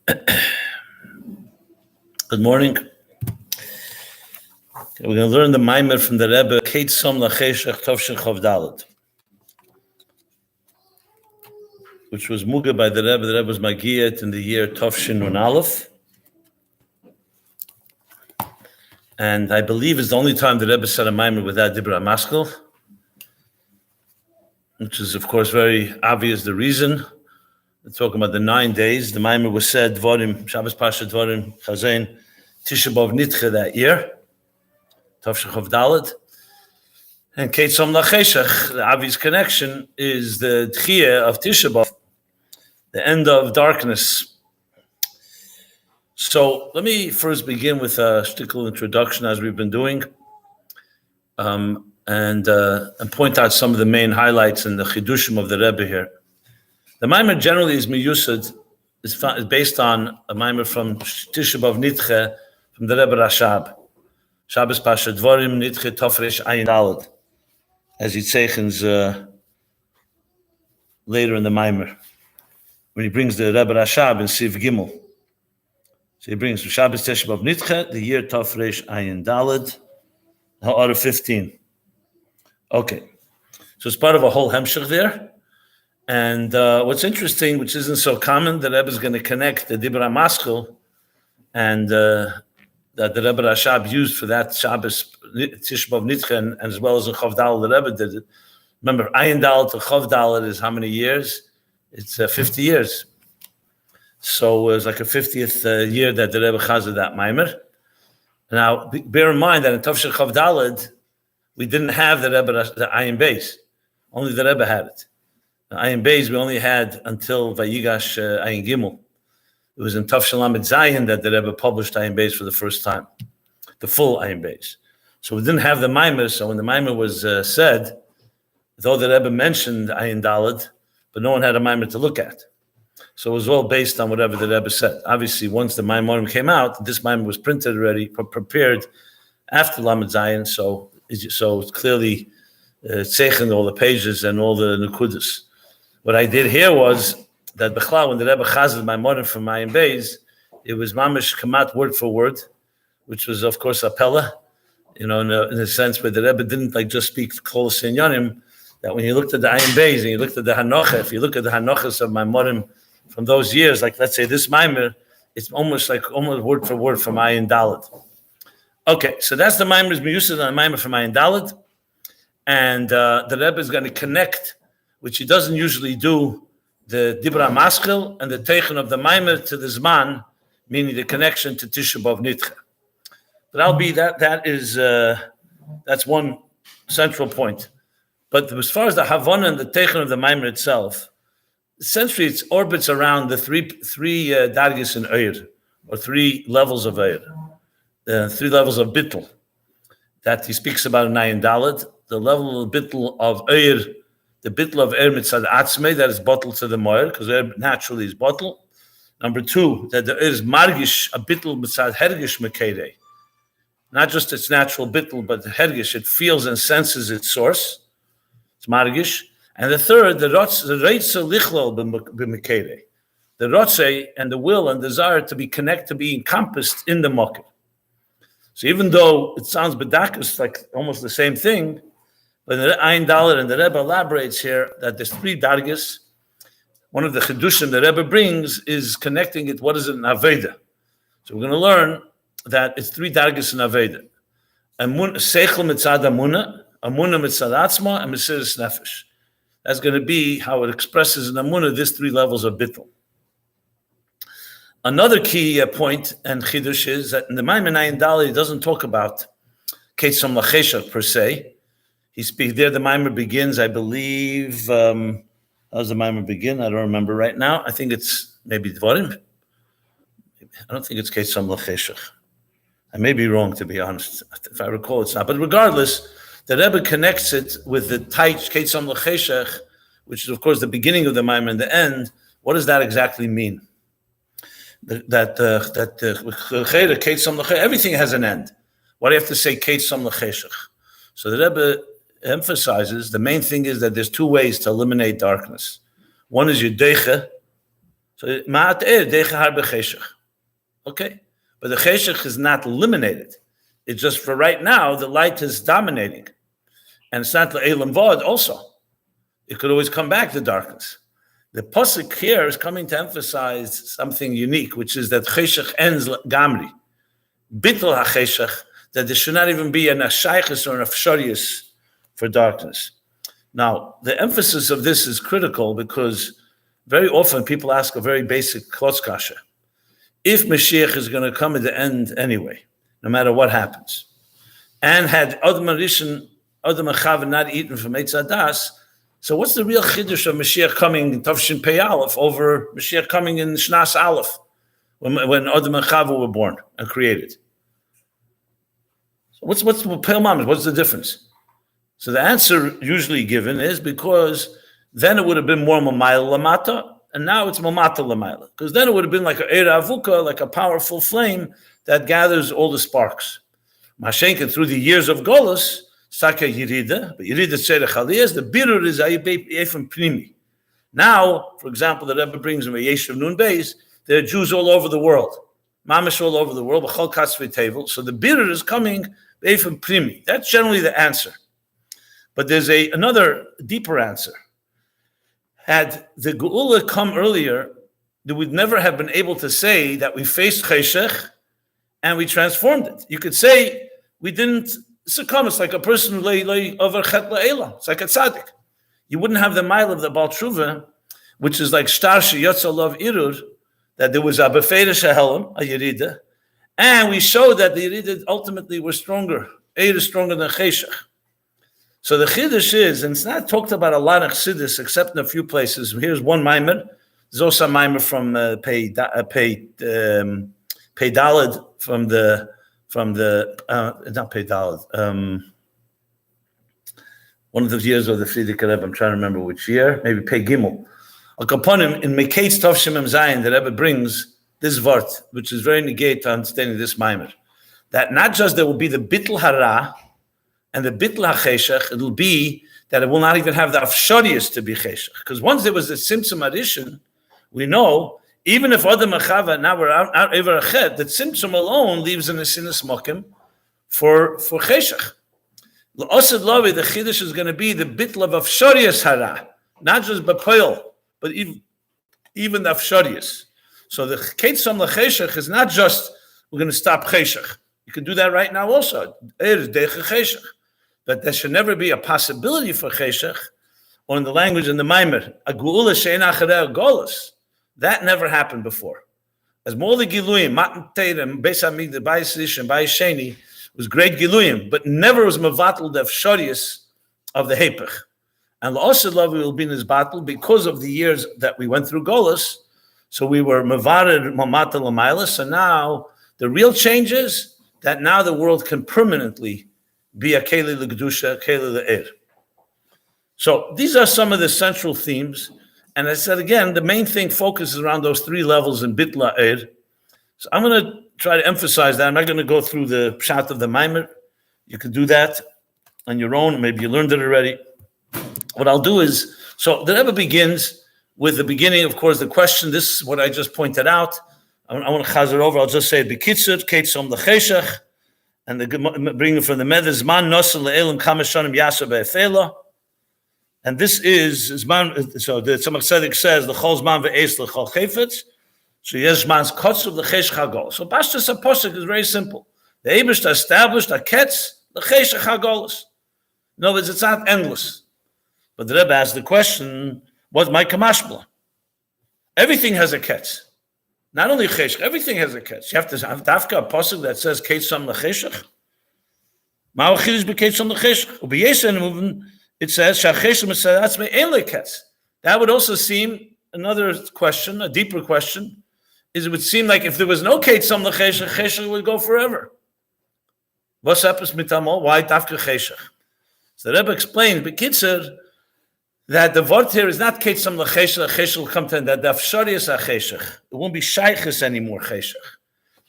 Good morning. We're going to learn the Maimer from the Rebbe, לחושך תופשין Chavdalet, which was Muga by the Rebbe. The Rebbe was Magiyat in the year Tofshin Nun Aleph. And I believe it's the only time the Rebbe said a Maimer without Dibra Maskel, which is, of course, very obvious the reason. We're talking about the 9 days. The Maimer was said, Dvorim, Shabbos Pasha Dvorim, Chazain, Tisha B'Av Nitche that year, Tofshin Chavdalet. And Ketzom Lacheshach, the obvious connection, is the Tchiyah of Tisha B'Av, the end of darkness. So let me first begin with a shtickle introduction, as we've been doing, and point out some of the main highlights in the Chidushim of the Rebbe here. The Maimer generally is miyusad, is based on a Maimer from Tisha B'Av Nitche, from the Rebbe Rashab. Shabbos Pasha Dvorim Nitche Tofresh Ayin Daled, as he zeichens later in the Maimer, when he brings the Rebbe Rashab in Siv Gimel. So he brings Shabbos Tisha B'Av Nitche, the year Tofresh Ayin Daled, Ha'ara 15. Okay, so it's part of a whole hemshech there. And what's interesting, which isn't so common, the Rebbe is going to connect the Dibra Maskel and that the Rebbe Rashab used for that Shabbos Tisha B'Av Nitche, and as well as in Chavdal, the Rebbe did it. Remember, Ayin Dal to Chavdal is how many years? It's 50 years. So it's like a 50th year that the Rebbe chazed that Maimer. Now, bear in mind that in Tofshin Chavdalad, we didn't have the Rebbe, the Ayin Beis. Only the Rebbe had it. The Ayin Beis we only had until Vayigash Ayin Gimel. It was in Tofshin Lamed Zayin that the Rebbe published Ayin Beis for the first time, the full Ayin Beis. So we didn't have the Maimer. So when the Maimer was said, though the Rebbe mentioned Ayin Dalad, but no one had a Maimer to look at. So it was all based on whatever the Rebbe said. Obviously, once the Maimorim came out, this Maimer was printed already, prepared after Lamed Zayin. So it's clearly zeichen all the pages and all the nukudas. What I did here was that Bechla, when the Rebbe chazed Maimorim from Ayin Beis, it was mamish kamat word for word, which was of course a pella, in a sense where the Rebbe didn't just speak kol sinyanim. That when you looked at the Ayin Beis and you looked at the Hanocha, if you look at the Hanochas of Maimorim from those years, like let's say this Maimer, it's almost word for word from Ayin Daled. Okay, so that's the Maimer's miyusad on the Maimer from Ayin Daled, and the Rebbe is going to connect, which he doesn't usually do, the Dibra Maschil and the Teichen of the Maimer to the Zman, meaning the connection to Tisha B'Av Nitche. But that's one central point. But as far as the Havana and the Teichen of the Maimer itself, essentially it orbits around the three dargis in Eir, or 3 levels of Eir, 3 levels of Bittel that he speaks about in Ayin Daled. The level of Bittel of Eir, the Bittel of Eir mitzad atzmei, that is bottled to the Moir, because Eir naturally is bottled. Number 2, that there is margish, a Bittel mitzad hergish mekeirei, not just its natural Bittel, but the hergish, it feels and senses its source. It's margish. And the 3rd, the reitze lichlol b'mekeirei, the rotze and the will and desire to be connected, to be encompassed in the mocker. So even though it sounds bedakus like almost the same thing, but the Ayin Daled and the Rebbe elaborates here that there's 3 dargis. One of the chidushim the Rebbe brings is connecting it. What is it in Aveda? So we're going to learn that it's 3 dargis in Aveda. Seichel mitzad amuna mitzad atzma, and mesiras nefesh. That's going to be how it expresses in Amunah, these 3 levels of Bittul. Another key point and chidush is that in the Maimer Ayin Daled, he doesn't talk about Ketzom Lacheshach per se. He speaks there. The Maimer begins, I believe. How does the Maimer begin? I don't remember right now. I think it's maybe Dvorim. I don't think it's Ketzom Lacheshach. I may be wrong, to be honest. If I recall, it's not. But regardless, the Rebbe connects it with the Taich Ketzom Lacheshach, which is, of course, the beginning of the Maimer and the end. What does that exactly mean? Everything has an end. Why do you have to say Ketzom Lacheshach? So the Rebbe emphasizes the main thing is that there's 2 ways to eliminate darkness. One is Yudecha, So ma'at er dechahar becheshech. Okay, but the cheshech is not eliminated. It's just for right now, the light is dominating. And it's not le'elam vod also. It could always come back to darkness. The pasuk here is coming to emphasize something unique, which is that cheshech ends gamri. Bittul ha-cheshech, that there should not even be an ashaychus or an afsharius for darkness. Now, the emphasis of this is critical because very often people ask a very basic klotz kasha. If Mashiach is going to come at the end anyway, no matter what happens, and had Adam Rishon, Adam Chava not eaten from Eitz Hadas, so what's the real chiddush of Mashiach coming in Tavshin Pei Aleph over Mashiach coming in Shnas Aleph, when Adam and Chava were born and created? So what's the Pei Mamas? What's the difference? So the answer usually given is because then it would have been more Mamayla Lamata, and now it's Mamata Lamayla. Because then it would have been like a Eira Avuka, like a powerful flame that gathers all the sparks. Mashenka, through the years of Golus, Saka Yirida, but Yirida Tzedek Aliyah, the birur is Ayibefim Pnimi. Now, for example, the Rebbe brings in Yeshiv Nun Beis, there are Jews all over the world. Mamish all over the world, B'chol Katzvei Tevel. So the birur is coming Beifim Pnimi. That's generally the answer. But there's another deeper answer. Had the Geula come earlier, they would never have been able to say that we faced Cheshech and we transformed it. You could say we didn't succumb. It's like a person who lay over Chet La'ela. It's like a tzaddik. You wouldn't have the mile of the Baal Tshuva, which is like Shtar Sheyotzalav Irur, that there was a Beferish Helam, a Yerida, and we showed that the Yerida ultimately were stronger. Eir is stronger than Cheshech. So the Chiddush is, and it's not talked about a lot of Chassidus, except in a few places. Here's one Maimer. There's also a Maimer from Pei Daled, from the not Pei Daled, one of the years of the Frierdiker Rebbe. I'm trying to remember which year. Maybe Pei Gimel. Upon him in Meketz Tov Shemem Zayin, the Rebbe brings this vart, which is very negate to understanding this Maimer, that not just there will be the Bittul Hara and the Bittul HaCheshech, it'll be that it will not even have the Afsharius to be Cheshech. Because once there was the Tzimtzum addition, we know, even if Adam and Chava now were out over a chet, that Tzimtzum alone leaves an Asinis Mokim for Cheshech. L'osad Lavi, the Chiddush is going to be the Bittul of Afsharius Hara, not just B'Poil, but even the Afsharius. So the Ketzam L'Cheshech is not just, we're going to stop Cheshech. You can do that right now also. But there should never be a possibility for Cheshech, or in the language in the Maimer, a Geula she'ein acharei Golus. That never happened before. As Moli Giluyim, Matan Teirem, Beis Hamikdash, Bayis Rish, and Bayis Sheni was great Giluyim, but never was Mevatel the Afsharius of the Hepech. And L'osad Lavi will be in his battle because of the years that we went through Golus. So we were Mevared Mamata L'mayla. So now the real change is that now the world can permanently be a Keli L'Gedusha, Keli L'Eir. So these are some of the central themes. And I said, again, the main thing focuses around those three levels in Bit La'er. So I'm going to try to emphasize that. I'm not going to go through the pshat of the Maimer. You can do that on your own. Maybe you learned it already. What I'll do is, so the Rebbe begins with the beginning, of course, the question. This is what I just pointed out. I want to chazer over. I'll just say it. B'kitzur, Ketzom L'Cheshech. And bringing from the Medes, Man Nosel Le'elim Kamashanim Yasa Be'efela. And this is Zman, so the Tzemach Tzedek says, the Chol Zman Ve'es L'Chol Chefetz. So yes, Zman's Kotzuv L'Cheshech HaGol. So Pashtus HaPosek is very simple. The Eibishter established a Ketz L'Cheshech HaGolus. In other words, it's not endless. But the Rebbe asked the question, what's my Kamashbla? Everything has a Ketz. Not only Cheshech, everything has a Ketz. You have to have Dafka, a Posuk that says Ketzam L'Cheshech. Ma'u Chidish B'Ketzam L'Cheshech. U'B'Yesen movement, it says, Sha'cheshech M'Sadatz Me'en L'Ketz. That would also seem another question, a deeper question, is it would seem like if there was no Ketzam L'Cheshech, Cheshech would go forever. What's happens Mitamo? Why Dafka Cheshech? So the Rebbe explained, B'Kitzer, that the word here is not Ketzam L'Cheshech, Cheshech will come to end, that the Afsharius HaCheshech. It won't be Shayches anymore, Cheshech.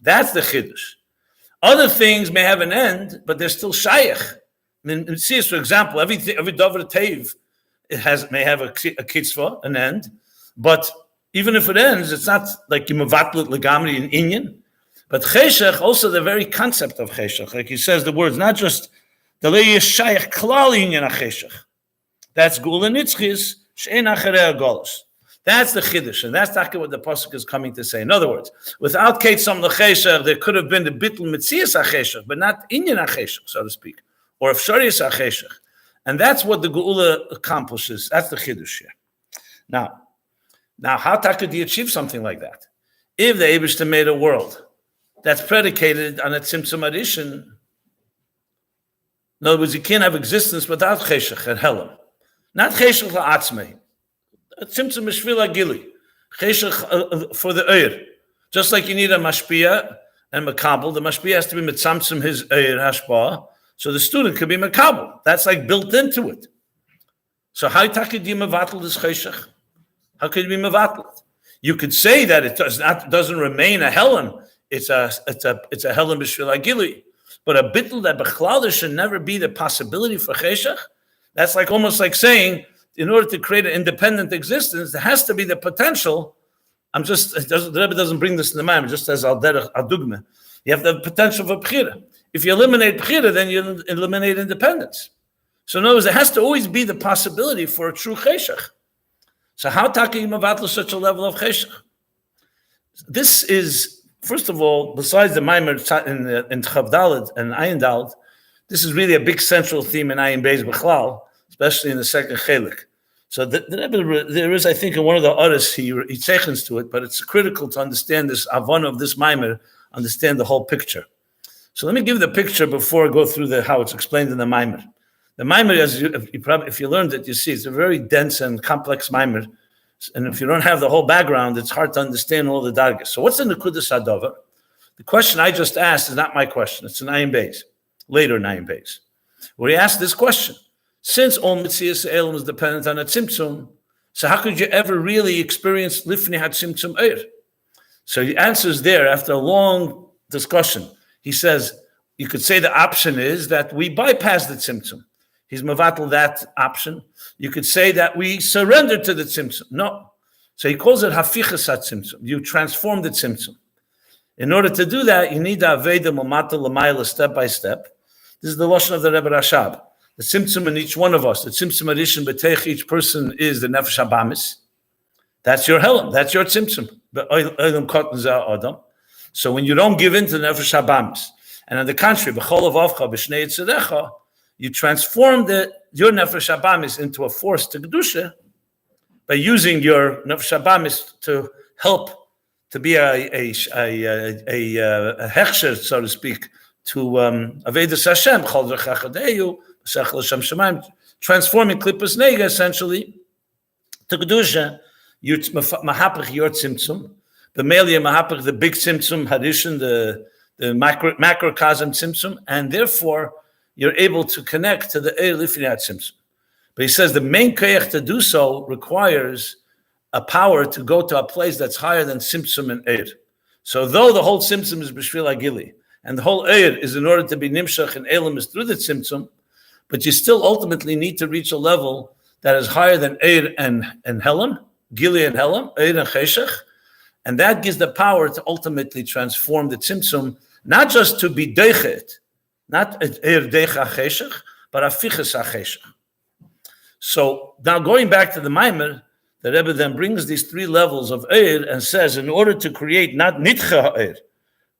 That's the Chiddush. Other things may have an end, but they're still Shayach. I mean, see, for example, every Dover Teiv may have a Kitzvah, an end, but Even if it ends, it's not like you mevatlet legamri in inyan. But cheshech, also the very concept of cheshech, like he says the words, not just the lei shayach klal inyan cheshech. That's gula nitzchis she'en acharei golos. That's the chiddush, and that's exactly what the pasuk is coming to say. In other words, without ketzam lecheshech, there could have been the bittul mitzias acheshech, but not inyan acheshech, so to speak, or of sharias acheshech, and that's what the geula accomplishes. That's the chiddush here. Now, how could you achieve something like that? If the Eibishter made a world that's predicated on a tzimtzum addition, in other words, you can't have existence without cheshech and helam, not cheshech la'atzmei. Tzimtzum mishvil agili, cheshech for the eir. Just like you need a mashpia and makabel, the mashpia has to be mitzamtzum his eir hashpah, so the student could be makabel. That's like built into it. So how could you mevatel this cheshech? How could you be mevatel? You could say that it doesn't remain a helam. It's a helam mishvil agili, but a bittul that bechlal should never be the possibility for cheshech. That's like almost like saying, in order to create an independent existence, there has to be the potential. The Rebbe doesn't bring this in the mind, just as al derech adugma. You have the potential for bchira. If you eliminate bchira, then you eliminate independence. So in other words, there has to always be the possibility for a true cheshech. So how taka you mevatl such a level of cheshech? This is, first of all, besides the Maimer in Chav Daled and Ayin Daled, this is really a big central theme in Ayin Beis B'chlal, especially in the second chelik. So there is, I think, in one of the others he zeichens to it, but it's critical to understand this avon of this Maimer, understand the whole picture. So let me give the picture before I go through how it's explained in the Maimer. The Maimer, if you learned it, you see it's a very dense and complex Maimer, and if you don't have the whole background, it's hard to understand all the dargas. So what's the Nekudas Hadover? The question I just asked is not my question. It's an Ayin Beis, later in Ayin Beis, where he asked this question. Since all Mitzias Elam is dependent on a tzimtzum, so how could you ever really experience Lifnei HaTzimtzum Eir? So he answers there after a long discussion. He says, you could say the option is that we bypass the tzimtzum. He's mevatel that option. You could say that we surrender to the tzimtzum. No. So he calls it hafichas hatzimtzum. You transform the tzimtzum. In order to do that, you need to aveda mamata l'mayla step by step. This is the lashon of the Rebbe Rashab. The tzimtzum in each one of us, the tzimtzum addition b'teich each person is the nefesh habamis. That's your helam. That's your tzimtzum. So when you don't give in to the nefesh habamis, and on the contrary, b'chol avavcha b'shnei yitzerecha, you transform your nefesh habamis into a force to kedusha by using your nefesh habamis to help to be a hechsher, so to speak, to Avedus Hashem, Chol V'Chachadeyu, Sechel Hashem Shemaim, transforming Klippas Nega essentially to Kedusha, Mahapach your Tzimtzum, the Melia Mahapach, the big Tzimtzum, Hadishan, the macrocosm Tzimtzum, and therefore you're able to connect to the Eir Lifnei Tzimtzum. But he says the main koyach to do so requires a power to go to a place that's higher than Tzimtzum and Eir. So though the whole Tzimtzum is B'shvil Agili, and the whole Eir is in order to be Nimshach and Elam is through the Tzimtzum, but you still ultimately need to reach a level that is higher than Eir and Helam, Gili and Helam, Eir and Cheshech, and that gives the power to ultimately transform the Tzimtzum, not just to be Deichet, not Eir Deicha Cheshech, but Afiches HaCheshech. So now going back to the Maimer, the Rebbe then brings these three levels of Eir and says, in order to create not Nitcha Eir,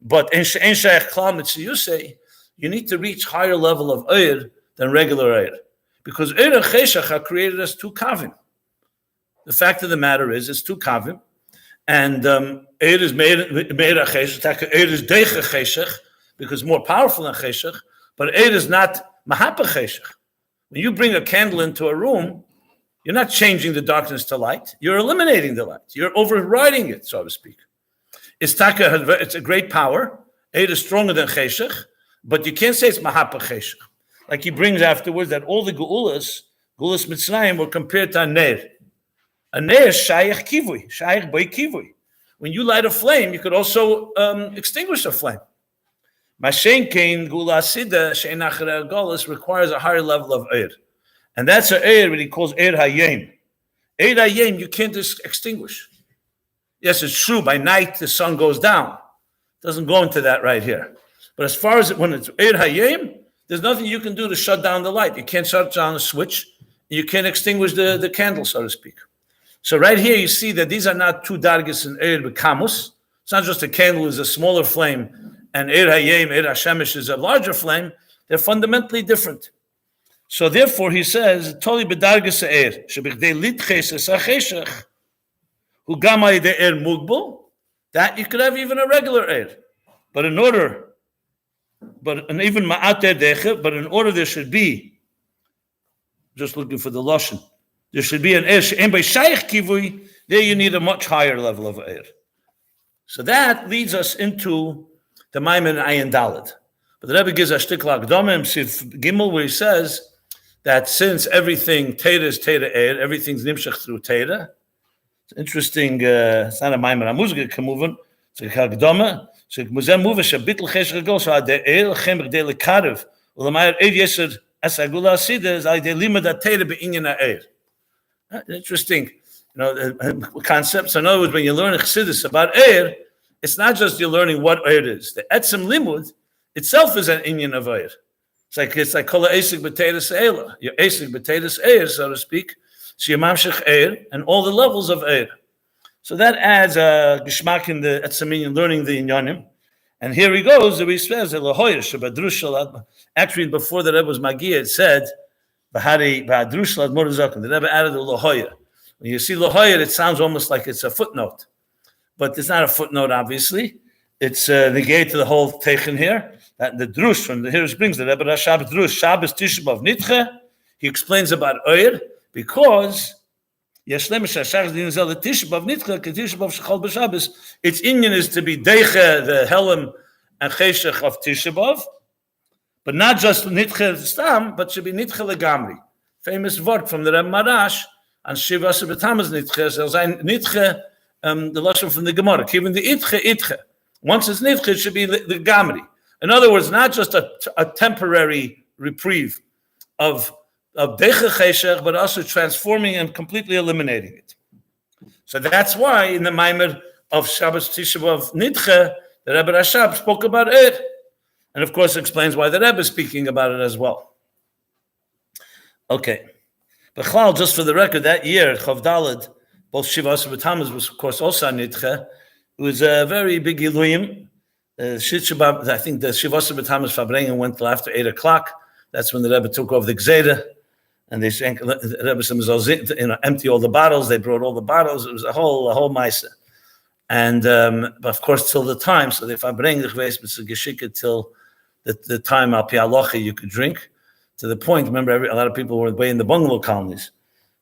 but En Shayach Klal Mitziyusei, you need to reach higher level of Eir than regular Eir. Because Eir and Cheshach are created as two kavim. The fact of the matter is, it's two kavim, and Eir is made of Cheshach, Eir is Deicha Cheshach, because it's more powerful than Cheshach, but Eir is not Mahapa Cheshach. When you bring a candle into a room, you're not changing the darkness to light, you're eliminating the light, you're overriding it, so to speak. It's a great power. Eir is stronger than Cheshach, but you can't say it's Mahapa Cheshach. Like he brings afterwards that all the Geulas Mitzrayim were compared to a Ner. A Ner is Shayach Kivui, Shayach Boi Kivui. When you light a flame, you could also extinguish a flame. Mashen Kain Geula Sida Shein Acharei Golos requires a higher level of Eir. And that's an Eir, what he calls Eir Hayem. Eir Hayem, you can't just extinguish. Yes, it's true. By night, the sun goes down. It doesn't go into that right here. But as far as when it's Eir Hayim, there's nothing you can do to shut down the light. You can't shut down a switch. You can't extinguish the candle, so to speak. So right here, you see that these are not two dargis in Eir B'kamus. It's not just a candle is a smaller flame, and Eir Hayim, Eir Hashemesh is a larger flame. They're fundamentally different. So therefore, he says, Toli b'dargis Eir, shebichdei litches esacheshech, hu gamay de Eir mugbul, that you could have even a regular Eir. But in order there should be, just looking for the lashon, there should be an Eir, and by shaykh kivui, there you need a much higher level of Eir. So that leads us into the Maimon Ayin Daled. But the Rebbe gives a shtikla akdama Sif Gimel, where he says that since everything Teira is Teira Eir, everything's nimshach through Teira. It's interesting. It's not a Maimon Amuzga Kamuvan. It's a Kagdama. So Muzem Muva Shabitl Cheshach Gol. So the Eir Chemer De Lekarev. Ulamayr Eir Yesed Asagula Asida is like the Lima that Teira Beinyan Eir. Interesting. Concepts. So in other words, when you learn Chassidus about Eir, it's not just you're learning what Eir is. The Etzem Limud itself is an inyan of Eir. It's like Kol Esig B'Teiras Eila. Your Esig B'Teiras Eir, so to speak. So your Mamshech Eir and all the levels of Eir. So that adds a geshmak in the Etzem Inyan, learning the Inyanim. And here he goes. He says, actually, before the Rebbe was Magia, it said, Bahari Ba'adrushal Admor Zaken. The Rebbe added the Lahoyer. When you see Lahoyer, it sounds almost like it's a footnote. But it's not a footnote, obviously. It's negate to the whole Teichen here. That the Drush from the here brings the Rebbe Rashab Drush, Shabbos Tisha B'Av Nitche. He explains about Eir because Yeshlem Shashach Dinzel the Tisha B'Av Nitche, Tisha B'Av Shechol B'Shabbos. Its inyan is to be Deiche, the Helem and Cheshech of Tisha B'Av, but not just Nitche Stam, but should be Nitche Legamri. Famous word from the Rebbe Marash and Shiva Sebetamas Nitche. So Nitche, the lashon from the Gemara, even the Itche. Once it's Nitche, it should be the Gamri. In other words, not just a temporary reprieve of Deiche Cheshech, but also transforming and completely eliminating it. So that's why in the Maimer of Shabbos Tisha B'Av Nitche, the Rebbe Rashab spoke about it. And of course explains why the Rebbe is speaking about it as well. Okay. But just for the record, that year, Chav Daled, both Shiva Asar was of course also Nitche. It was a very big Iluyim. I think the Shiva Asar Fabrengen went till after 8 o'clock. That's when the Rebbe took over the Gzeda. And they sank, the Rebbe was empty all the bottles. They brought all the bottles. It was a whole Maisa. And but of course till the time, so if I bring the Chveis Geshika till the time Al Pi Halacha you could drink, to the point, remember a lot of people were away in the bungalow colonies.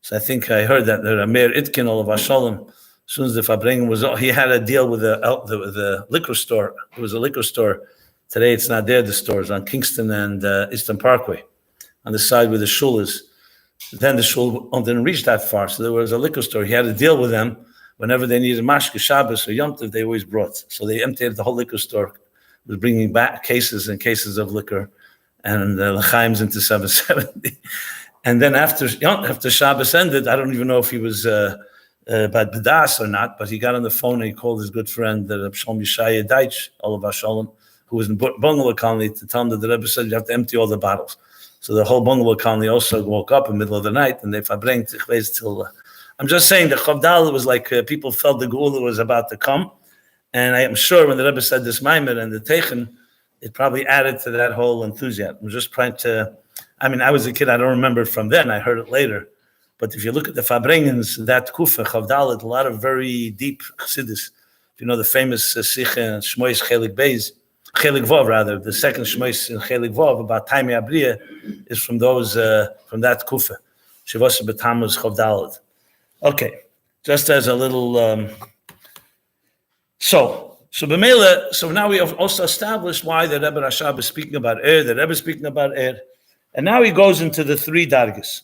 So I think I heard that the Meir Itkin of Ashalom, as soon as the Fabrengen was, he had a deal with the liquor store. It was a liquor store. Today it's not there, the stores on Kingston and Eastern Parkway, on the side where the shul is. Then the shul didn't reach that far, so there was a liquor store. He had a deal with them. Whenever they needed Mashke Shabbos or Yom Tov, they always brought. So they emptied the whole liquor store, was bringing back cases and cases of liquor and l'chaims into 770. And then after Shabbos ended, I don't even know if he was bad bedas or not, but he got on the phone and he called his good friend, the Reb Shalom Yeshaya Deitch, Olav Shalom, who was in bungalow colony, to tell him that the Rebbe said you have to empty all the bottles. So the whole bungalow colony also woke up in the middle of the night and they fabring till. I'm just saying the Chavdal was like people felt the Geula was about to come, and I am sure when the Rebbe said this Maimer and the Teichen, it probably added to that whole enthusiasm. I'm just trying to. I mean, I was a kid. I don't remember it from then. I heard it later. But if you look at the Fabrengens, that Kufa Chavdal, a lot of very deep Chassidus. If you know the famous Sicha Shmois Chelik Vov rather, the second Shmois in Chelik Vov about Taimi Abriya is from those from that Kufa. Shivasa B'Tammuz Chavdal. Okay, just as a little. So now we have also established why the Rebbe Rashab is speaking about the Rebbe is speaking about and now he goes into the three dargis.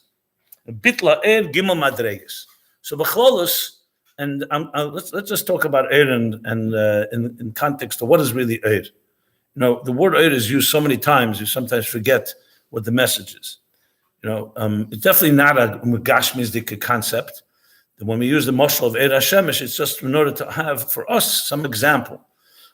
Bitla Gimel Madregas. So B'chlolus, and let's just talk about and in context of what is really You know, the word is used so many times, you sometimes forget what the message is. You know, it's definitely not a Mugashmizdik concept. When we use the mashal of Eir HaShemesh, it's just in order to have for us some example.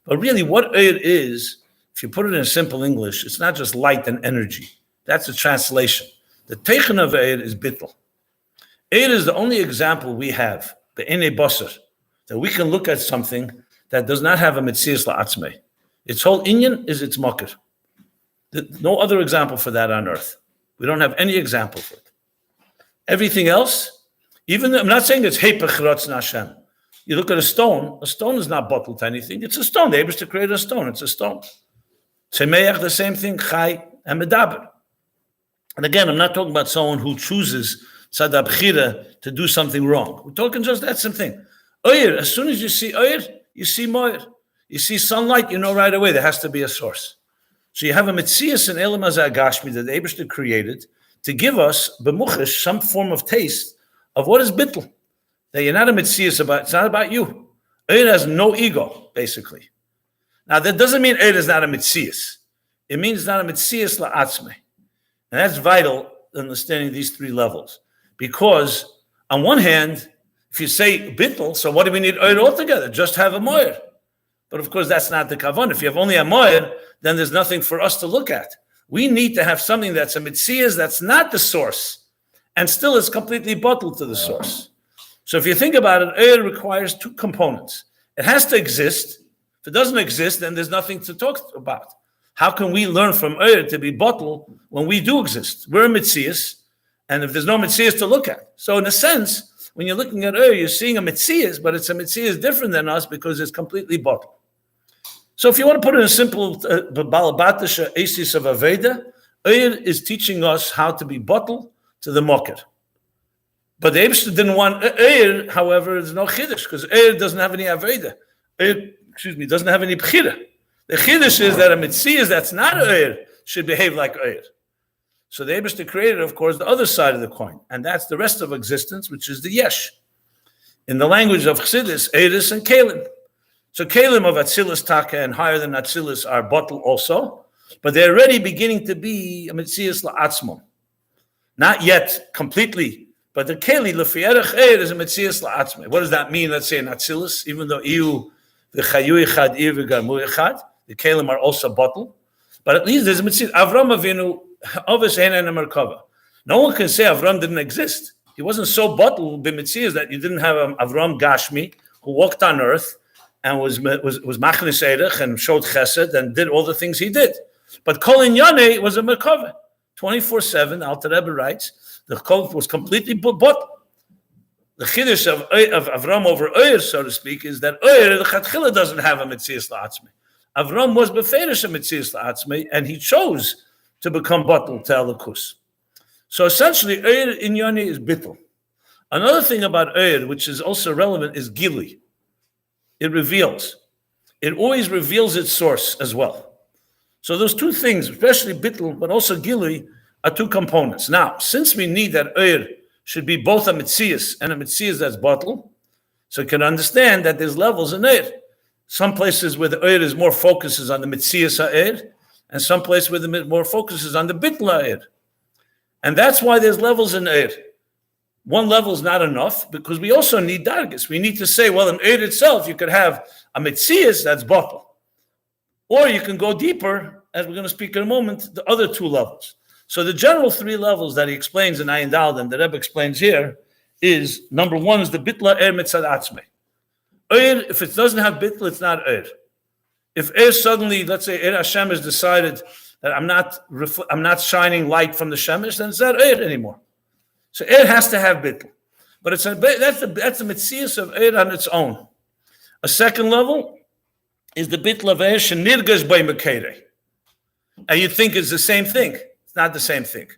But really, what Eir is, if you put it in simple English, it's not just light and energy. That's a translation. The Teichen of Eir is bittul. Eir is the only example we have, the Enei Basar, that we can look at something that does not have a Metzias La'atzmei. Its whole inyan is its makir. No other example for that on earth. We don't have any example for it. Everything else, even I'm not saying it's Hepech Ratzon Hashem. You look at a stone is not bottled to anything. It's a stone. The Eibishter created a stone. It's a stone. Tzemeach, the same thing, Chai and Medaber. And again, I'm not talking about someone who chooses Tzad Bchira to do something wrong. We're talking just that same thing. Oyer, as soon as you see Oyer, you see Moyer. You see sunlight, you know right away there has to be a source. So you have a Metzias and Elam Hazeh Gashmi that the Eibishter created to give us, b'muchesh, some form of taste of what is bittul. That you're not a Metzias about, it's not about you. Eir has no ego, basically. Now, that doesn't mean Eir is not a Metzias. It means it's not a Metzias la'atzmei. And that's vital, understanding these three levels. Because, on one hand, if you say bittul, so what do we need Eir altogether? Just have a moyer. But of course, that's not the kavan. If you have only a moyer, then there's nothing for us to look at. We need to have something that's a Metzias, that's not the source, and still is completely bottled to the source. So if you think about it, Eir requires two components. It has to exist. If it doesn't exist, then there's nothing to talk about. How can we learn from Eir to be bottled when we do exist? We're a Metzias, and if there's no Metzias to look at. So in a sense, when you're looking at Eir, you're seeing a Metzias, but it's a Metzias different than us because it's completely bottled. So if you want to put it in a simple Balabatisha Asis of Aveda, Eir is teaching us how to be bottled to the Mokir. But the Eibishter didn't want Eir, however, there's no Chiddush, because Eir doesn't have any Aveda. Eir, doesn't have any Bchira. The Chiddush is that a Metzias that's not Eir should behave like Eir. So the Eibishter created, of course, the other side of the coin, and that's the rest of existence, which is the Yesh. In the language of Chassidus, Eiris and Kalim. So Kalim of Atzilus Taka and higher than Atzilus are bottled also, but they're already beginning to be a Metzias La'atzmon. Not yet completely, but the Keli L'Fierech Eir is a Metzias La'atzmon. What does that mean? Let's say in Atzilus, even though Iu v'chayu echad ir v'garmu echad, the Kalim are also bottled, but at least there's a Metzias. Avram Avinu, Ovis Ein Ein Merkava. No one can say Avram didn't exist. He wasn't so bottled by Metzias that you didn't have Avram Gashmi who walked on earth and was machnis erech and showed chesed and did all the things he did. But Kol Inyane was a merkava. 24/7, Alter Rebbe writes, the Kol was completely bottled. The chiddush of Avram over Eir, so to speak, is that Eir, the Chatchila, doesn't have a Metzias La'atzmei. Avram was beferish a Metzias La'atzmei, and he chose to become bottled to Elokus. So essentially, Eir Inyane is bittul. Another thing about Eir, which is also relevant, is Gili. It reveals. It always reveals its source as well. So those two things, especially bittul, but also gili, are two components. Now, since we need that Eir should be both a Metzias and a Metzias that's bottled, so you can understand that there's levels in Eir. Some places where the Eir is more focuses on the Metzias ha'Eir, and some places where the more focuses on the bittul ha'Eir. And that's why there's levels in Eir. One level is not enough because we also need dargis. We need to say, well, in Eir itself, you could have a Metzias that's bottled. Or you can go deeper, as we're going to speak in a moment, the other two levels. So the general three levels that he explains in Ayin Daled and the Rebbe explains here is, number one is the bitla Eir mitzad atzmei. Eir, if it doesn't have bitla, it's not Eir. If Eir suddenly, let's say Eir Hashem has decided that I'm not shining light from the Shemesh, then it's not Eir anymore. So Eir has to have bittul. But that's the Metzias of Eir on its own. A second level is the bittul of Eir shenirgash by Mekere. And you think it's the same thing. It's not the same thing.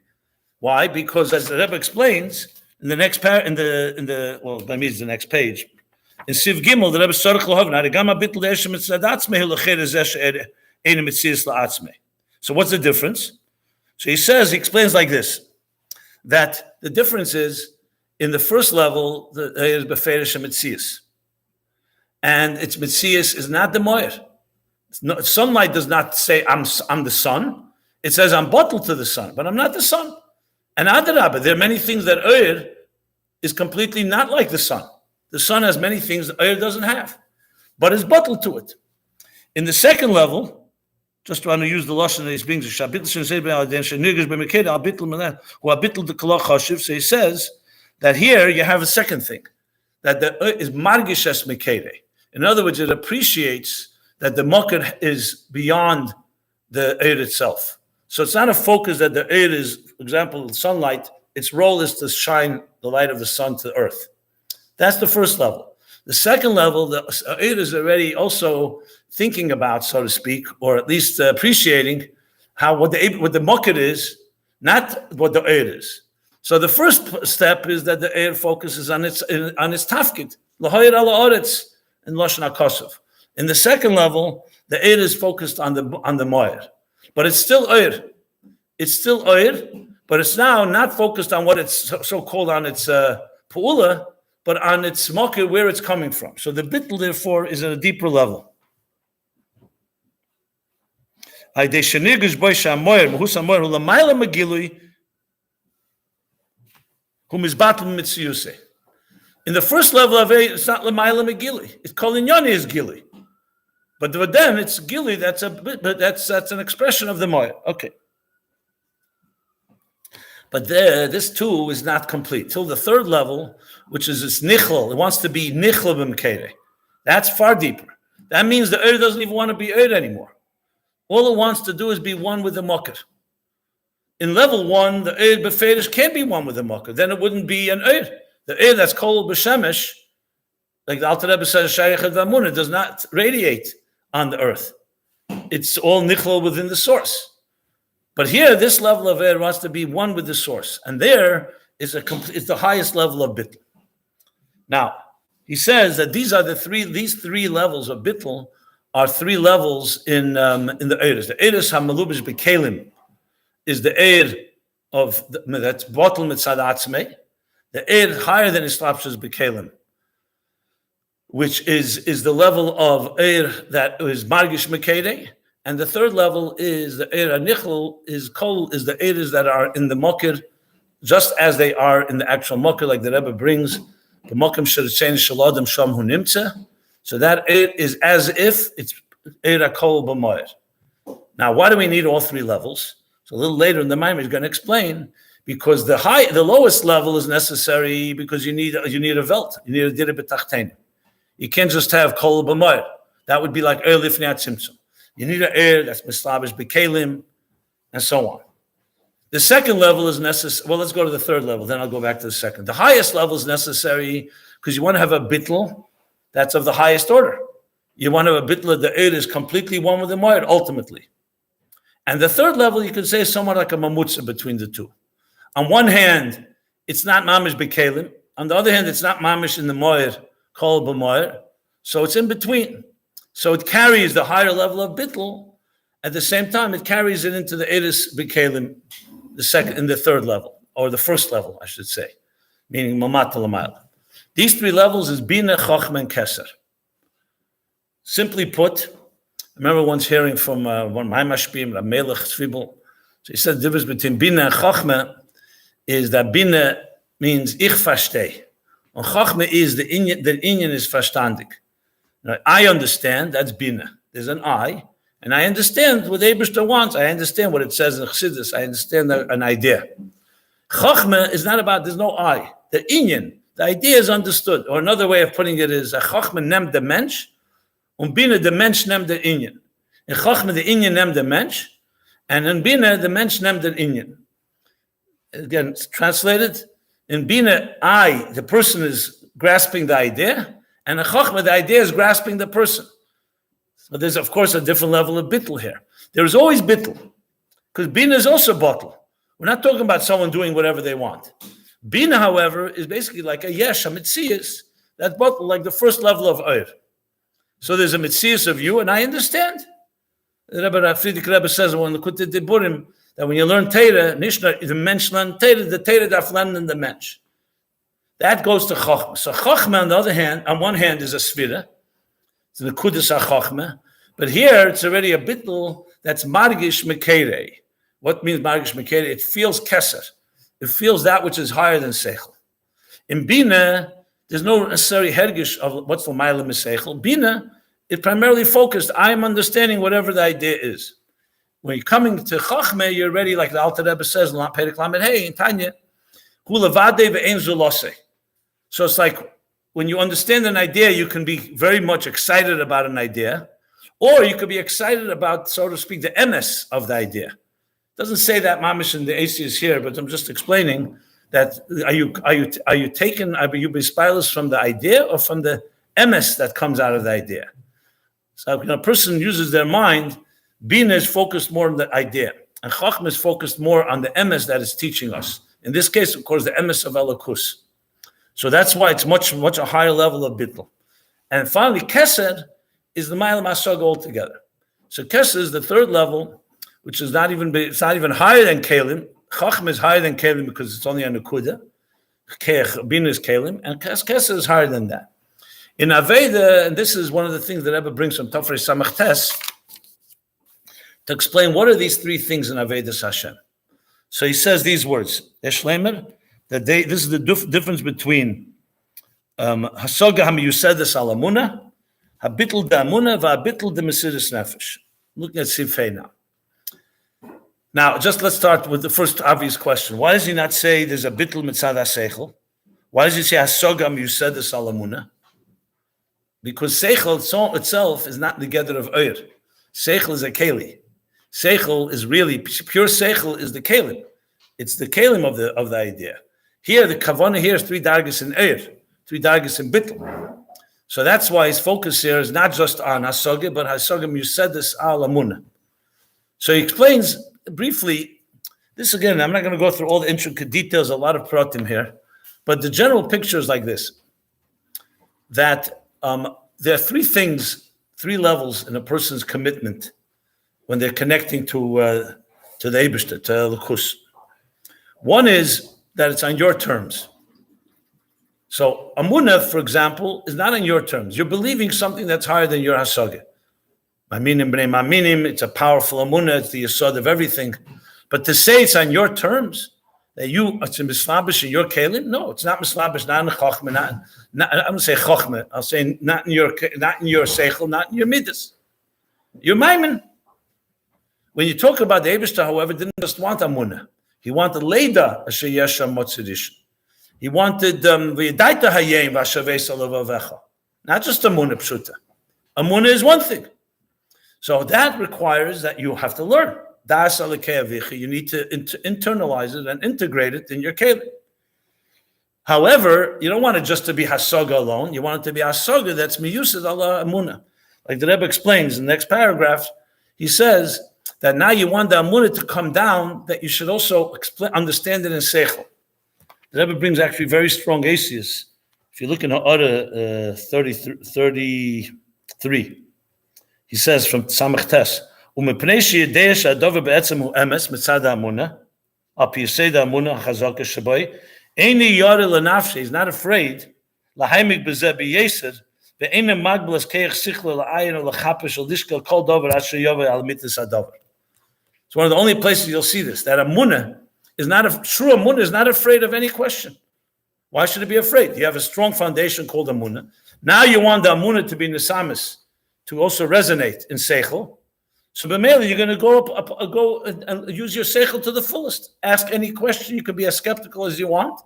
Why? Because as the Rebbe explains, in the next maybe it's the next page. In Siv Gimel, the Rebbe Sarach Lohavna, Regama bittul Eir shemitzadatmei hilachere zeh she'ein Metzias la'atzmei. So what's the difference? So he explains like this, that the difference is, in the first level, the Eir is beferish and Metzias. And its Metzias is not the Moyer. Sunlight does not say, I'm the sun. It says, I'm bottled to the sun, but I'm not the sun. And Adarabah, there are many things that Eir is completely not like the sun. The sun has many things the Eir doesn't have, but is bottled to it. In the second level, just trying to use the lashon that he brings, so he says that here you have a second thing, that the Eir is margishes mekere. In other words, it appreciates that the Mokked is beyond the Eir itself. So it's not a focus that the Eir is, for example, sunlight, its role is to shine the light of the sun to the earth. That's the first level. The second level, the Eir is already also thinking about, so to speak, or at least appreciating what the Mokked is, not what the Eir is. So the first step is that the Eir focuses on its tafkid, l'hoyer ala oretz, in Lashon HaKosov. In the second level, the Eir is focused on the Moyer. But it's still Eir. It's still Eir, but it's now not focused on what it's so-called on its Pu'ula, but on its Mokked, where it's coming from. So the Bittul, therefore, is at a deeper level. In the first level of Eir, it's not L'mayla Megili. It's called Inyani is Gili. But then it's Gili, that's an expression of the Moyer. Okay. But this too is not complete. Till the third level, which is this Nichlal, it wants to be Nichlal b'Mekere. That's far deeper. That means the Eir doesn't even want to be Eir anymore. All it wants to do is be one with the Mokked. In level 1, the Eir b'Ferish can't be one with the Mokked. Then it wouldn't be an Eir. The Eir that's called b'Shemesh, like the Alter Rebbe says, Shayach Vamun, it does not radiate on the earth. It's all Nichlal within the source. But here, this level of Eir wants to be one with the source. And there is the highest level of Bittul. Now, he says that these three levels of Bittul are three levels in the Eiris. The Eiris HaMalubish B'Kelim is the Eir that's Bottle Mitzad Atzmei. The Eir higher than Islapshus B'Kelim, which is the level of Eir that is Margish Mekere. And the third level is the Eir HaNichlal, is the Eiris that are in the Mokked, just as they are in the actual Mokked, like the Rebbe brings, the Mokim Sheretzein Shalodem Sham Hu Nimtze. So that Eir is as if it's Eir HaKol B'Moyer. Now, why do we need all three levels? So a little later in the Maimon, he's going to explain, because the lowest level is necessary because you need a Velt, you need a Dire B'Tachtein. You can't just have Kol B'Moyer. That would be like Eir Lifnei Tzimtzum. You need an Eir that's Mislabish B'Kelim, and so on. The second level is necessary. Well, let's go to the third level, then I'll go back to the second. The highest level is necessary because you want to have a Bittul that's of the highest order. You want to have a Bittul that the Eir is completely one with the Moyer, ultimately. And the third level, you could say, is somewhat like a mamutza between the two. On one hand, it's not Mamish B'Kelim. On the other hand, it's not Mamish in the Moyer, Kol B'Moyer. So it's in between. So it carries the higher level of Bittul. At the same time, it carries it into the Eiris B'Kelim, the second and the third level, or the first level, I should say, meaning Mamat L'mayla. These three levels is Bina, Chochma, and Keser. Simply put, I remember once hearing from one of my mashpim, Rabbi Melech Tzvibel. So he said the difference between Bina and Chochma is that Bina means Ich verstehe. And Chochma is the Inyan is verstandig. I understand, that's Bina. There's an I, and I understand what the Eibishter wants. I understand what it says in Chassidus. I understand an idea. Chochma is not about, there's no I. The Inyan, the idea is understood. Or another way of putting it is, Chochma nemt the Mensch, und Bina the Mensch nemt the Inyan. In Chochma the Inyan nemt the Mensch, and in Bina the Mensch nemt the Inyan. Again, it's translated, in Bina, I, the person is grasping the idea, and in Chochma, the idea is grasping the person. So there's, of course, a different level of Bittul here. There is always Bittul, because Bina is also Bottle. We're not talking about someone doing whatever they want. Bina, however, is basically like a Yesh, a Mitzias, that's Bottle, like the first level of Eir. So there's a Mitzias of you, and I understand. The Rebbe says in the Kutei Diburim that when you learn Torah, Nishna, the Mensch learn Torah, the Torah darf lernen the Mensch. That goes to Chochma. So Chochma, on the other hand, on one hand is a Svira, it's the Kudus HaChochma, but here it's already a Bittul that's Margish Mekere. What means Margish Mekere? It feels Keser. It feels that which is higher than Seichel. In Bina, there's no necessary hergish of what's l'mayla miseichel. Bina is primarily focused. I am understanding whatever the idea is. When you're coming to Chachme, you're ready, like the Alter Rebbe says, hey, in Tanya, so it's like when you understand an idea, you can be very much excited about an idea, or you could be excited about, so to speak, the emes of the idea. It doesn't say that mamish in the AC is here, but I'm just explaining that are you inspired from the idea or from the emes that comes out of the idea? So when a person uses their mind, Bina is focused more on the idea, and Chachma is focused more on the emes that is teaching us. In this case, of course, the emes of Elokus. So that's why it's much a higher level of bittul. And finally, Kesed is the Ma'al Masag altogether. So Kesed is the third level, which is not even higher than Kalim. Chachma is higher than Kalim because it's only a Nakuda. Bina is Kalim, and Kesed is higher than that. In Aveda, and this is one of the things that Rebbe brings from Tafrei Samach Tes, to explain what are these three things in Avedas Hashem. So he says these words, Eshlemer, that this is the difference between Hasoga HaMiyusedes Al Amuna, Habitl Da Amuna, V'Habitl Da Mesiris Nefesh. Looking at Sifei now. Now, just let's start with the first obvious question. Why does he not say there's a Bitl Mitzad HaSeichel? Why does he say Hasoga HaMiyusedes Al Amuna? Because Seichel itself is not the gather of Oyer. Seichel is a Keli. Seichel is really, pure Seichel is the Kalim. It's the Kalim of the idea. Here, the Kavanah here is 3 dargis in Eir, 3 dargis in Bitl. So that's why his focus here is not just on Hasoga, but Hasoga Musedes Al Amuna. So he explains briefly, this again, I'm not going to go through all the intricate details, a lot of pratim here, but the general picture is like this, that there are 3 things, 3 levels in a person's commitment when they're connecting to the Eibishter, to Lukus. One is that it's on your terms. So Amunah, for example, is not on your terms. You're believing something that's higher than your Hasaga. Maminim b'nei maminim, it's a powerful Amunah, it's the yesod of everything. But to say it's on your terms, that it's a mislabish in your kelim, no, it's not mislabish, not in Chochmah, I don't say Chochmah, I'll say not in your Seichel, not in your Midas. Your Maimon. When you talk about the Eibishter, however, didn't just want Amunah. He wanted Leida Asher Yesha Motzedish. He wanted V'yadaita Hayem V'ashavei Salavavecha. Not just Amunah Pshuta. Amunah is one thing. So that requires that you have to learn. Das Alekei Avicha. You need to internalize it and integrate it in your kelim. However, you don't want it just to be Hasoga alone. You want it to be Hasoga that's Miyusad Allah Amunah. Like the Rebbe explains in the next paragraph, he says that now you want the Amunah to come down, that you should also understand it in Seichel. The Rebbe brings actually very strong asias. If you look in Ha'ara 33, he says from Samach Tes, Umepnei she'yedei she'adover be'etzem hu emes mitzad ha'amunah, al pi yesei ha'amunah ha'chazaka sheboi, eini yore l'nafshe, he's not afraid, l'haimik b'zeh b'yeser, ve'eini magbelas keich sichla l'ayir l'chapesh l'dishkel kol dover asher yove al mitzvah ha'dover. It's one of the only places you'll see this, that Amunah is not true Amunah is not afraid of any question. Why should it be afraid? You have a strong foundation called Amunah. Now you want the Amunah to be Nesamis, to also resonate in Seichel. So b'meila, you're going to go and use your Seichel to the fullest. Ask any question. You can be as skeptical as you want.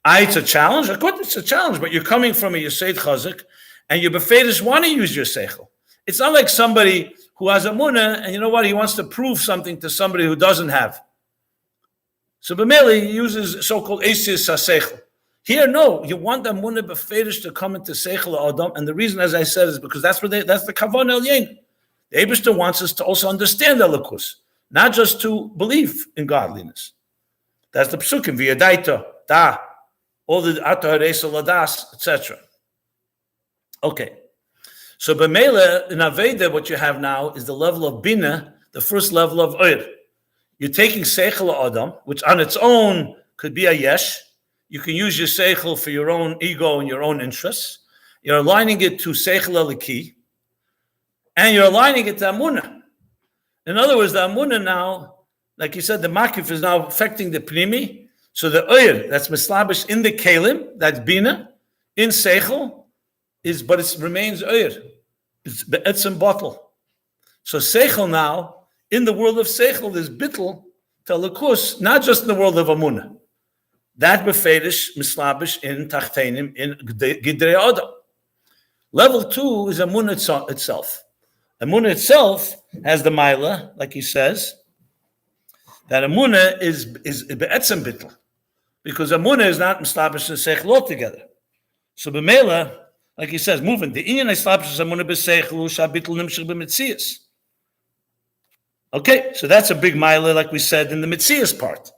It's a challenge. Of course, it's a challenge, but you're coming from a Yesed Chazak, and your befedis want to use your Seichel. It's not like somebody who has Amunah, and you know what? He wants to prove something to somebody who doesn't have. So b'meila, he uses so-called Esis HaSeichel. Here, no, you want the Amunah befedish to come into Seichel Adam, and the reason, as I said, is because that's the Kavan El Yen. The Eibishter wants us to also understand Elokus, not just to believe in godliness. That's the Psukim, V'yadaita, Da, all the Ata Haresa Ladas, etc. Okay. So b'meila, in Aveda, what you have now is the level of Bina, the first level of Oir. You're taking Seichel Adam, which on its own could be a Yesh. You can use your Seichel for your own ego and your own interests. You're aligning it to Seichel Eliki, and you're aligning it to Amunah. In other words, the Amunah now, like you said, the Makif is now affecting the Pnimi, So the oyer that's mislabish in the kelim, that's bina, in seichel, but it remains oyer. It's be'etzem bottle. So seichel now, in the world of seichel, there's bittel to lakus, not just in the world of amunah. That befedish mislabish in tachtenim in gidrei adam. Level 2 is amunah itself. Amunah itself has the maila, like he says, that amunah is be'etzem bittel, because amunah is not mislabish and seichel altogether. So b'meila, like he says, moving the inyan mislabish amunah b'seichel shabittel nimshich b'mitzias. Okay, so that's a big maila, like we said in the mitzias part.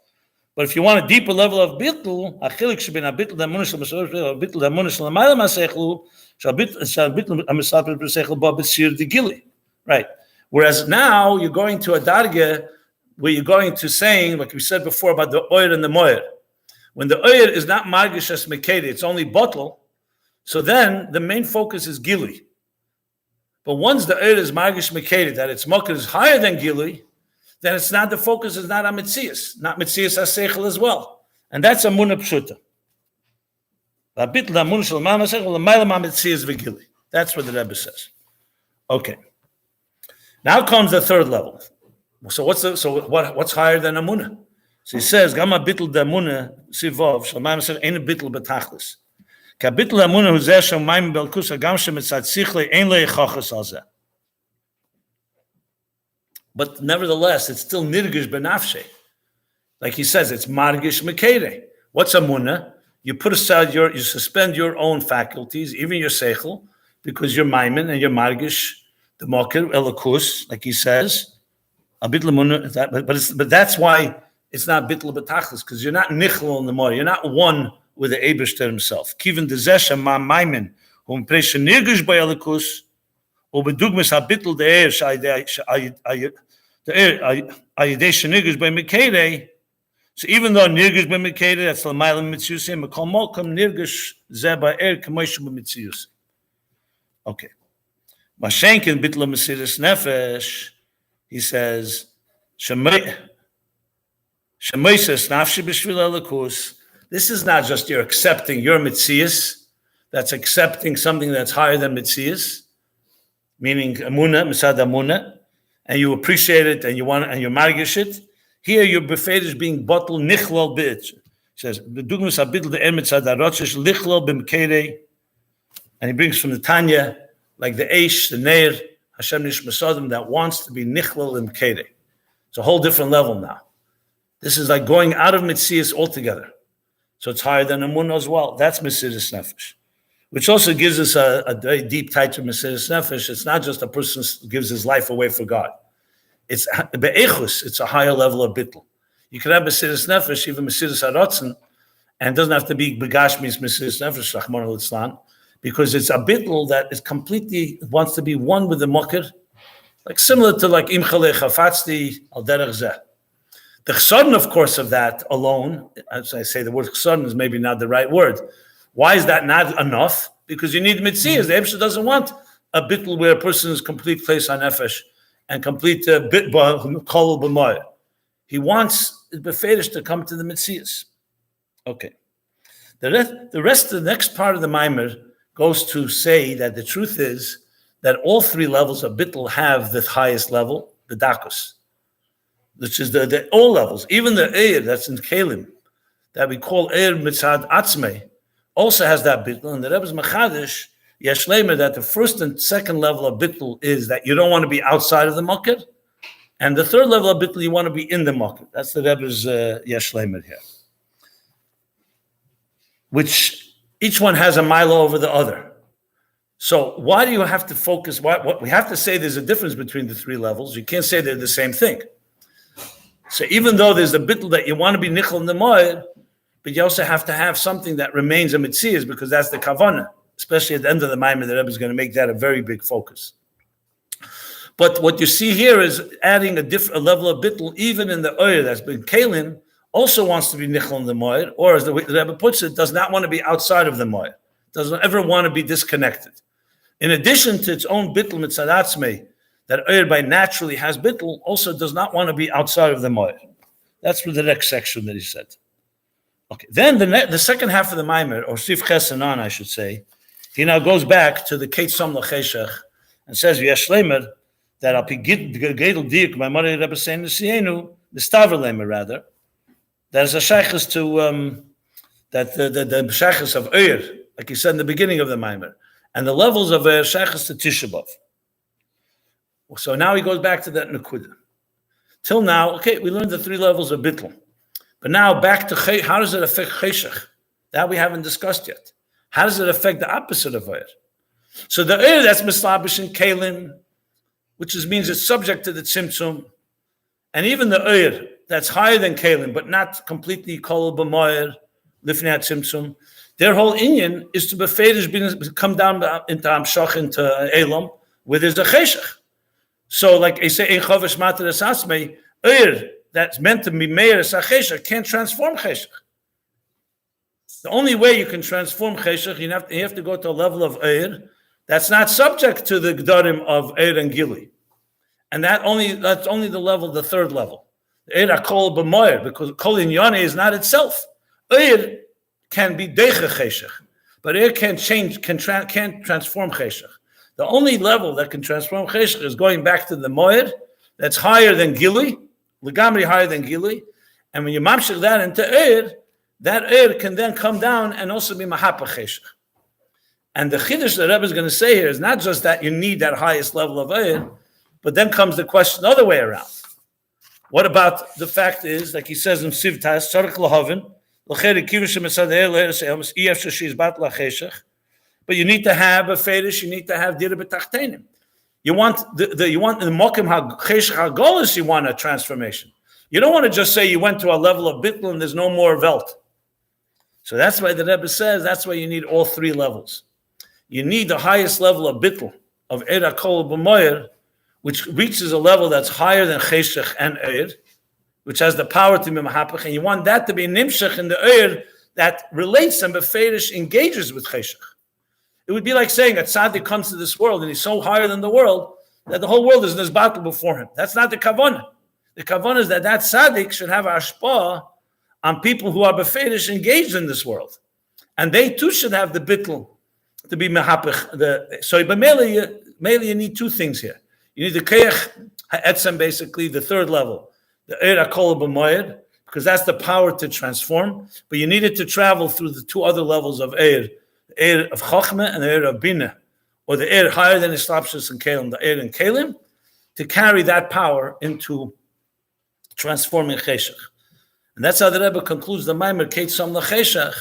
But if you want a deeper level of bittul, achilik shebin habittul damunah shel masor bittul damunah shel maila maseichel shabittul amislabish b'seichel ba b'sir digili. Right. Whereas now you're going to a darga where you're going to saying, like we said before about the oyer and the moyer. When the oyer is not margish as mekedi, it's only bottle. So then the main focus is gili. But once the oyer is margish mekedi, that its mocker is higher than gili, then it's not, the focus is not on mitzias, not mitzias as seichel as well. And that's a munah pshuta. That's what the Rebbe says. Okay. Now comes the third level. So what's higher than amunah? So he says, "Gama bitl da amunah sivov shalmayim says ain't a bitl betachlis. Ka bitl amunah hu zeh shalmayim belkusa gam shemitzad sichle ein leichachas al zeh." But nevertheless, it's still nirgish benafshe. Like he says, it's margish mekere. What's amunah? You put aside you suspend your own faculties, even your seichel, because you're maimin and you're margish. The mokir elakus, like he says, a bitl amunah, but that's why it's not bitl betachlis, because you're not nichel in the more. You're not one with the Eibishter himself. Kiven dezesha ma maimin whom presha nirgish by elakus, or bedugmas ha bitl the air the air ayidei nirgish by mekere. So even though nirgish by mekere, that's the mailim mitziyusim, mekol mokum nirgish zeh by air kamoshim mitziyusim. Okay. Mashenkin bitla mesiris nefesh, he says, Shemaises nafshi b'shvil elikus. This is not just you're accepting your mitzias, that's accepting something that's higher than mitzias, meaning amunah, misad amunah, and you appreciate it and you want it and you margish it. Here your befed is being bottled nichlal bit. He says, "Bedugmas habitl the emet sadarotzish lichlal b'mkeirei," and he brings from the Tanya, like the Eish, the Neir, Hashem Nish Masadim, that wants to be Nichlal and Kere. It's a whole different level now. This is like going out of Mitzias altogether. So it's higher than Amunah as well. That's Mesiris Nefesh, which also gives us a very deep type of Mesiris Nefesh. It's not just a person who gives his life away for God. It's Be'echus, it's a higher level of Bittul. You can have Mesiris Nefesh, even Mesiris Haratzen, and it doesn't have to be Begashmi's Mesiris Nefesh, Rachmana litzlan, because it's a bittul that is completely wants to be one with the mocker, like similar to like imchale chafatzti al derech zeh. The chsarn, of course, of that alone, as I say, the word chsarn is maybe not the right word. Why is that not enough? Because you need mitzias. The Ebshter doesn't want a bittul where a person is complete place on nefesh and complete bit kol b'moyer. He wants the befedish to come to the mitzias. Okay. The rest of the next part of the Maimer goes to say that the truth is that all three levels of bittul have the highest level, the dakus, which is the all levels. Even the eir that's in kelim, that we call eir mitzad atzmei, also has that bittul. And the Rebbe's machadish yeshleimer that the first and second level of bittul is that you don't want to be outside of the mocker, and the third level of bittul you want to be in the mocker. That's the Rebbe's yeshleimer here, which each one has a milo over the other. So why do you have to focus? What we have to say, there's a difference between the three levels. You can't say they're the same thing. So even though there's the bittul that you want to be nichel in the moed, but you also have to have something that remains a mitzias, because that's the kavanah. Especially at the end of the Maimon, the Rebbe is going to make that a very big focus. But what you see here is adding a level of bittul, even in the oyer that's been kalim, also wants to be nichel in the moed, or as the Rebbe puts it, does not want to be outside of the moed, doesn't ever want to be disconnected. In addition to its own bittul mitzadatzmei, that oyer by naturally has bittul, also does not want to be outside of the moed. That's for the next section that he said. Okay, then the second half of the Maimer, or Sif Chesanan, I should say, he now goes back to the Keit Som L'Cheshech and says, Yeshlemer, that I'll be Gedel Dik, my mother Rebbe saying the Sienu, the Stavrlemer rather, that is a shaykhus to, that the shaykhus of Eir, like he said in the beginning of the Maimer, and the levels of shaykhus to Tisha B'Av. So now he goes back to that Nekuda. Till now, okay, we learned the 3 levels of Bittul. But now back to how does it affect Cheshech? That we haven't discussed yet. How does it affect the opposite of Eir? So the Eir that's mislabish in Kalim, which means it's subject to the Tzimtzum, and even the Eir that's higher than Kalim, but not completely Kol B'Moyer, Lifnei Tzimtzum, their whole inyan is to be come down into Amshach, into Elam, where there's a Cheshech. So like I say, Ein Chovesh Mater Asasmei, Eir that's meant to be Meir Cheshech can't transform Cheshech. The only way you can transform Cheshech, you have to go to a level of Eir that's not subject to the Gdarim of Eir and Gili. And that's only the level, the 3rd level. Eir HaKol B'Moyer, because Kol Inyane is not itself. Eir can be Deicha Cheshech, but Eir can't transform Cheshech. The only level that can transform Cheshech is going back to the Moyer, that's higher than Gili, Legamri higher than Gili, and when you mamshich that into Eir, that Eir can then come down and also be Mahapa Cheshech. And the Chiddush the Rebbe is going to say here is not just that you need that highest level of Eir, but then comes the question the other way around. What about the fact is, like he says in Sivtas, Tzarech Lahavin, L'cheri Kivushem Esad Eir L'Eres Eilmas, Iyef Sheshiz Bat L'Cheshech, but you need to have a fetish, you need to have Dira B'Tachtenim. You want the Mokim HaCheshech HaGolus, you want a transformation. You don't want to just say you went to a level of Bittul and there's no more Velt. So that's why the Rebbe says, that's why you need all 3 levels. You need the highest level of Bittul, of Eir HaKol B'Moyer, which reaches a level that's higher than Cheshech and Eir, which has the power to be Mahapach, and you want that to be Nimshech in the Eir that relates and Beferish engages with Cheshech. It would be like saying a tzaddik comes to this world and he's so higher than the world that the whole world is in this battle before him. That's not the kavanah. The kavanah is that tzaddik should have ashpah on people who are beferish engaged in this world. And they too should have the bittul to be mehapich. So mainly you need 2 things here. You need the keich ha'etzem, basically the 3rd level, the eir hakol b'moed, because that's the power to transform. But you need it to travel through the 2 other levels of eir. The Eir of Chochmah and the Eir of Bina, or the Eir higher than Islapshus and Kalim, the Eir and Kalim, to carry that power into transforming Cheshech. And that's how the Rebbe concludes the Maimer, Keit Som L'Cheshech,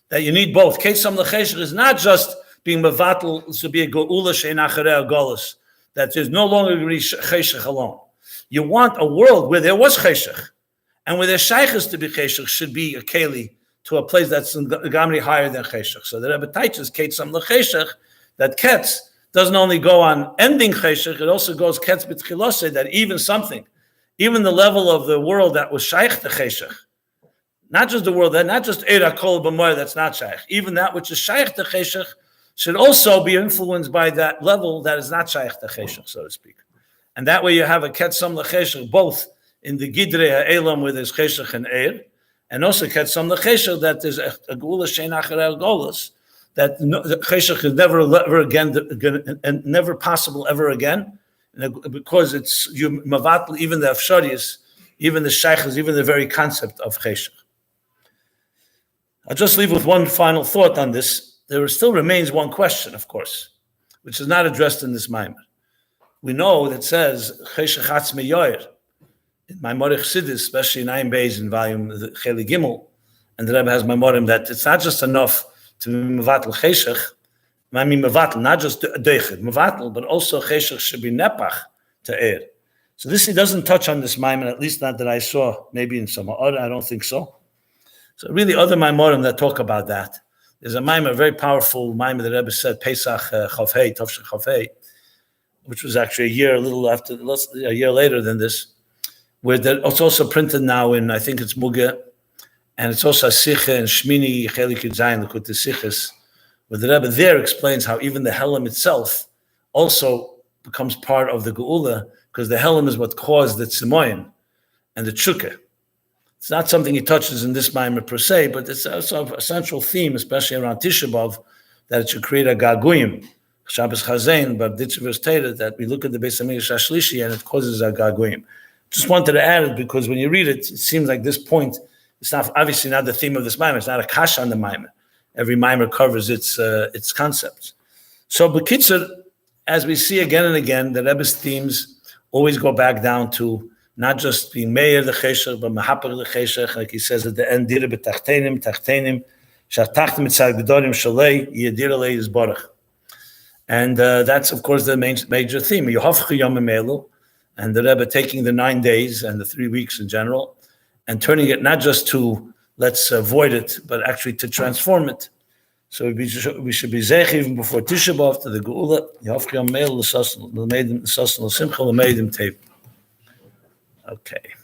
that you need both. Keit Som L'Cheshech is not just being Mevatel to be a Geula She'ein Acharei Golus, that there's no longer going to be Cheshech alone. You want a world where there was Cheshech, and where there's Shaykhs to be Cheshech should be a Keli, to a place that's gamri higher than Cheshech. So the Rebbe teaches Keit Som L'Cheshech that Ketz doesn't only go on ending Cheshech, it also goes Ketz B'Tchiloseh, that even the level of the world that was Shaykh to Cheshech, not just the world, not just Eir HaKol B'Moyer that's not Shaykh, even that which is Shaykh to Cheshech should also be influenced by that level that is not Shaykh to Cheshech, so to speak. And that way you have a Ketz Som L'Cheshech both in the Gidrei HaElam where there's Cheshech and Eir, and also Ket Som L'Cheshech that there's a Geula She'ein Acharei Golus, that Cheshech is never ever again and never possible ever again, because it's you Mavatl, even the Afsharius, even the Shaykhs, even the very concept of Cheshech. I'll just leave with one final thought on this. There still remains one question, of course, which is not addressed in this Maimer. We know that says Cheshech Atzmei Yoyer. In my Chassidus, especially in Ayin Beis in volume Cheli Gimel, and the Rebbe has Maimorim that it's not just enough to be mevatel cheshech. I mean mevatel, not just deichid, mevatel, but also cheshech should be nepach to eir. So this he doesn't touch on this Maimon, at least not that I saw. Maybe in some other, I don't think so. So really, other Maimorim that talk about that. There's a Maimon, a very powerful Maimon that the Rebbe said Pesach Chavhei, Tovshin Chavhei, which was actually a year later than this. Where it's also printed now in, I think it's Muge, and it's also a Sicha and Shmini Chelik Yudzayin L'Kutei Sichos, where the Rebbe there explains how even the Helam itself also becomes part of the Geula, because the Helam is what caused the Tzimoyin and the Tshuka. It's not something he touches in this Maimer per se, but it's also a central theme, especially around Tisha B'Av, that it should create a gaguyim. Shabbos Chazain, but Ditziver stated that we look at the Beis Hamikdash Ashlishi and it causes a gaguyim. Just wanted to add it because when you read it, it seems like this point, it's not obviously not the theme of this Maimer. It's not a kasha on the Maimer. Every Maimer covers its concepts. So B'kitzur, as we see again and again, the Rebbe's themes always go back down to not just being Meir the Cheshach, but Mahapach the Cheshach, like he says at the end, Dira b'tachtenim, Shatachtim mitzad gedorim shalei, Yediralei is Baruch. And that's, of course, the major theme. Yohavchu Yomim Elu, and the Rebbe taking the 9 days and the 3 weeks in general, and turning it not just to let's avoid it, but actually to transform it. So we should be zeich even before Tisha B'Av to the Geula. Yohavchu Yomim Elu l'meidim l'sasn l'simcha l'meidim tev. Okay.